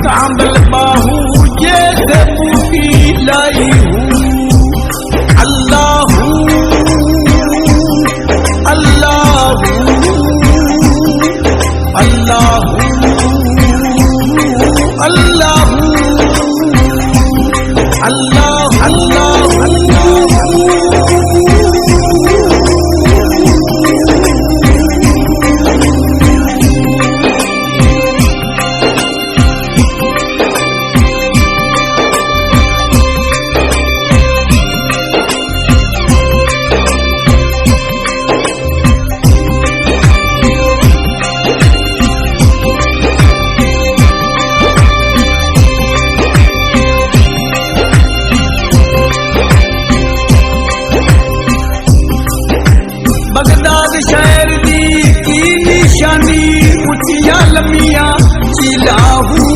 कांबल बाहू ये से बूटी लाई हूँ। अल्लाह अल्लाह अल्लाह अल्लाह अल्लाह अल्लाह शहर दी की निशानी उचिया लमिया चिलाहू।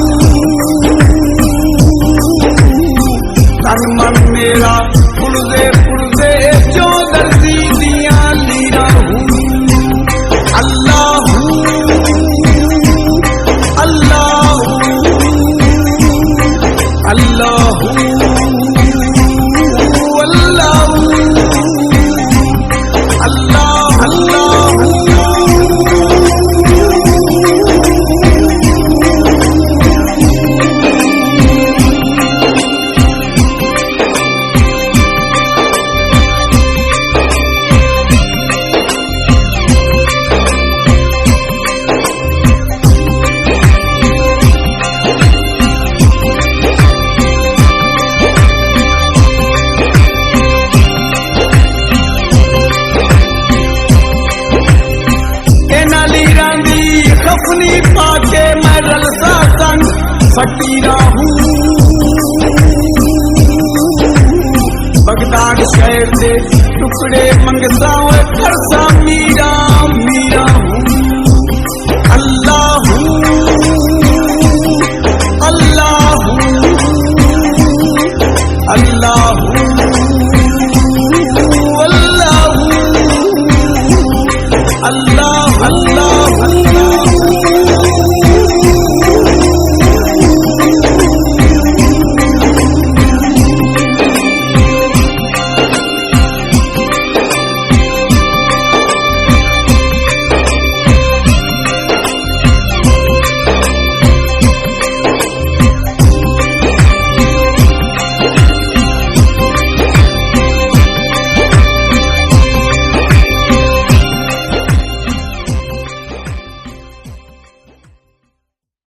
तन मन मेरा पुरदे पुरदे जो दर्दी दिया लीरा हूँ। अल्लाह अल्लाह अल्लाह अपनी पाके मैं रलसा संग फकीरा हूँ। बगदाद शहर दे टुकड़े मंगता करसा मीरा